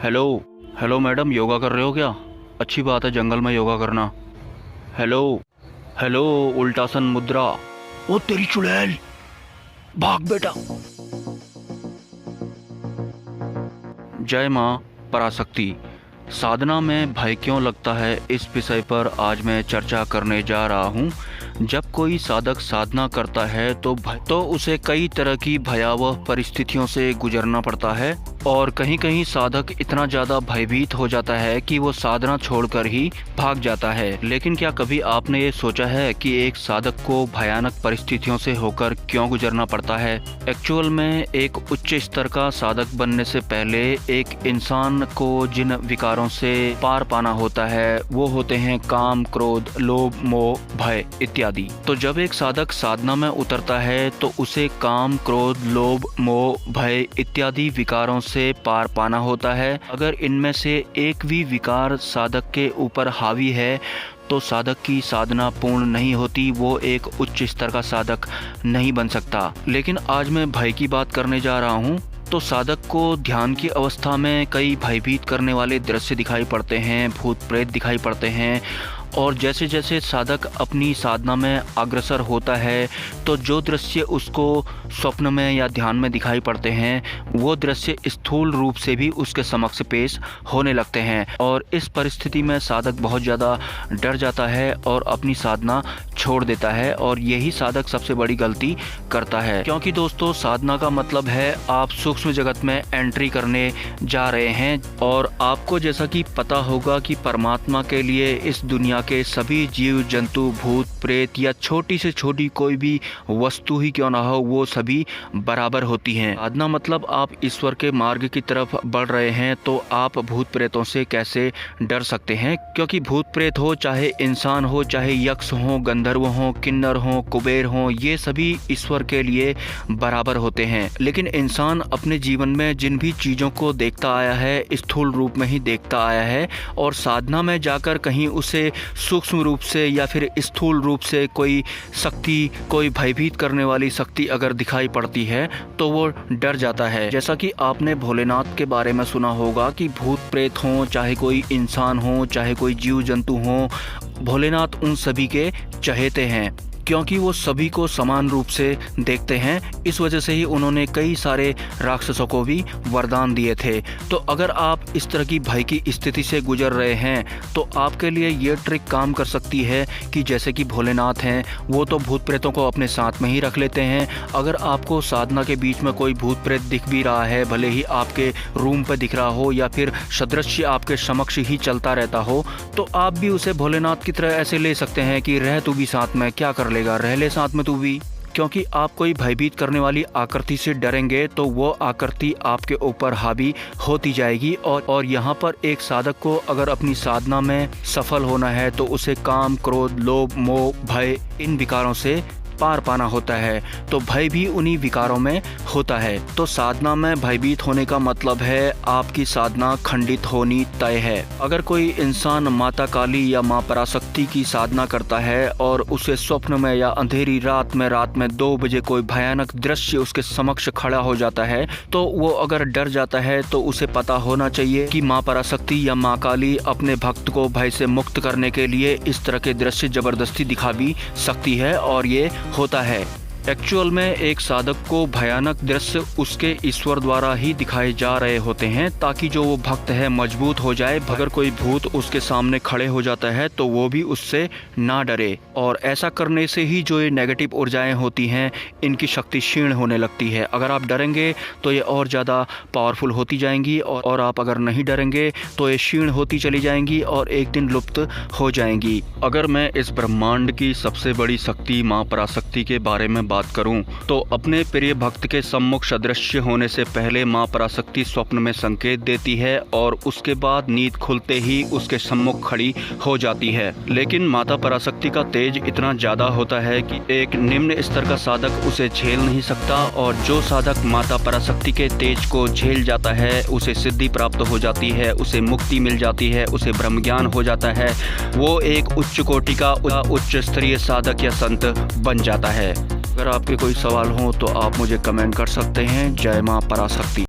Hello. Hello madam, yoga कर रहे हो क्या? अच्छी बात है जंगल में योगा करना। हेलो। हेलो। उल्टासन मुद्रा। ओ तेरी चुड़ैल, भाग बेटा। जय माँ पराशक्ति। साधना में भय क्यों लगता है, इस विषय पर आज मैं चर्चा करने जा रहा हूँ। जब कोई साधक साधना करता है तो उसे कई तरह की भयावह परिस्थितियों से गुजरना पड़ता है और कहीं कहीं साधक इतना ज़्यादा भयभीत हो जाता है कि वो साधना छोड़कर ही भाग जाता है। लेकिन क्या कभी आपने ये सोचा है कि एक साधक को भयानक परिस्थितियों से होकर क्यों गुजरना पड़ता है? एक्चुअल में एक उच्च स्तर का साधक बनने से पहले एक इंसान को जिन विकारों से पार पाना होता है वो होते हैं काम, क्रोध, लोभ, मोह, भय इत्यादि। तो जब एक साधक साधना में उतरता है तो उसे काम, क्रोध, लोभ, मोह, भय इत्यादि विकारों से पार पाना होता है। अगर इनमें से एक भी विकार साधक के ऊपर हावी है तो साधक की साधना पूर्ण नहीं होती, वो एक उच्च स्तर का साधक नहीं बन सकता। लेकिन आज मैं भय की बात करने जा रहा हूँ। तो साधक को ध्यान की अवस्था में कई भयभीत करने वाले दृश्य दिखाई पड़ते हैं, भूत प्रेत दिखाई पड़ते हैं और जैसे जैसे साधक अपनी साधना में अग्रसर होता है तो जो दृश्य उसको स्वप्न में या ध्यान में दिखाई पड़ते हैं वो दृश्य स्थूल रूप से भी उसके समक्ष पेश होने लगते हैं और इस परिस्थिति में साधक बहुत ज़्यादा डर जाता है और अपनी साधना छोड़ देता है और यही साधक सबसे बड़ी गलती करता है। क्योंकि दोस्तों, साधना का मतलब है आप सूक्ष्म जगत में एंट्री करने जा रहे हैं और आपको जैसा कि पता होगा कि परमात्मा के लिए इस दुनिया के सभी जीव जंतु, भूत प्रेत या छोटी से छोटी कोई भी वस्तु ही क्यों ना हो, वो सभी बराबर होती हैं। साधना मतलब आप ईश्वर के मार्ग की तरफ बढ़ रहे हैं तो आप भूत प्रेतों से कैसे डर सकते हैं? क्योंकि भूत प्रेत हो, चाहे इंसान हो, चाहे यक्ष हो, गंधर्व हो, किन्नर हो, कुबेर हो, ये सभी ईश्वर के लिए बराबर होते हैं। लेकिन इंसान अपने जीवन में जिन भी चीज़ों को देखता आया है स्थूल रूप में ही देखता आया है और साधना में जाकर कहीं उसे सूक्ष्म रूप से या फिर स्थूल रूप से कोई शक्ति, कोई भयभीत करने वाली शक्ति अगर दिखाई पड़ती है तो वो डर जाता है। जैसा कि आपने भोलेनाथ के बारे में सुना होगा कि भूत प्रेत हों, चाहे कोई इंसान हो, चाहे कोई जीव जंतु हो, भोलेनाथ उन सभी के चहेते हैं क्योंकि वो सभी को समान रूप से देखते हैं। इस वजह से ही उन्होंने कई सारे राक्षसों को भी वरदान दिए थे। तो अगर आप इस तरह की भय की स्थिति से गुजर रहे हैं तो आपके लिए ये ट्रिक काम कर सकती है कि जैसे कि भोलेनाथ हैं वो तो भूत प्रेतों को अपने साथ में ही रख लेते हैं। अगर आपको साधना के बीच में कोई भूत प्रेत दिख भी रहा है, भले ही आपके रूम पे दिख रहा हो या फिर सदृश्य आपके समक्ष ही चलता रहता हो, तो आप भी उसे भोलेनाथ की तरह ऐसे ले सकते हैं कि रह तू भी साथ में, क्या कर लेगा, रह ले साथ में तू भी। क्योंकि आप कोई भयभीत करने वाली आकृति से डरेंगे तो वो आकृति आपके ऊपर हावी होती जाएगी और यहाँ पर एक साधक को अगर अपनी साधना में सफल होना है तो उसे काम, क्रोध, लोभ, मोह, भय इन विकारों से पार पाना होता है। तो भय भी उन्हीं विकारों में होता है। तो साधना में भयभीत होने का मतलब है आपकी साधना खंडित होनी तय है। अगर कोई इंसान माता काली या माँ पराशक्ति की साधना करता है और उसे स्वप्न में या अंधेरी रात में 2 बजे कोई भयानक दृश्य उसके समक्ष खड़ा हो जाता है तो वो अगर डर जाता है तो उसे पता होना चाहिए कि माँ पराशक्ति या माँ काली अपने भक्त को भय से मुक्त करने के लिए इस तरह के दृश्य जबरदस्ती दिखा भी सकती है और ये होता है। एक्चुअल में एक साधक को भयानक दृश्य उसके ईश्वर द्वारा ही दिखाए जा रहे होते हैं ताकि जो वो भक्त है मजबूत हो जाए। अगर कोई भूत उसके सामने खड़े हो जाता है तो वो भी उससे ना डरे और ऐसा करने से ही जो ये नेगेटिव ऊर्जाएं होती हैं इनकी शक्ति क्षीण होने लगती है। अगर आप डरेंगे तो ये और ज़्यादा पावरफुल होती जाएंगी और आप अगर नहीं डरेंगे तो ये क्षीण होती चली जाएंगी और एक दिन लुप्त हो जाएंगी। अगर मैं इस ब्रह्मांड की सबसे बड़ी शक्ति माँ पराशक्ति के बारे में बात करूं तो अपने प्रिय भक्त के सम्मुख सदृश्य होने से पहले मां पराशक्ति स्वप्न में संकेत देती है और उसके बाद नींद खुलते ही उसके सम्मुख खड़ी हो जाती है। लेकिन माता पराशक्ति का तेज इतना ज्यादा होता है कि एक निम्न स्तर का साधक उसे झेल नहीं सकता और जो साधक माता पराशक्ति के तेज को झेल जाता है उसे सिद्धि प्राप्त हो जाती है, उसे मुक्ति मिल जाती है, उसे ब्रह्म ज्ञान हो जाता है। वो एक उच्च कोटि का उच्च स्तरीय साधक या संत बन जाता है। अगर आपके कोई सवाल हो तो आप मुझे कमेंट कर सकते हैं। जय मां पराशक्ति।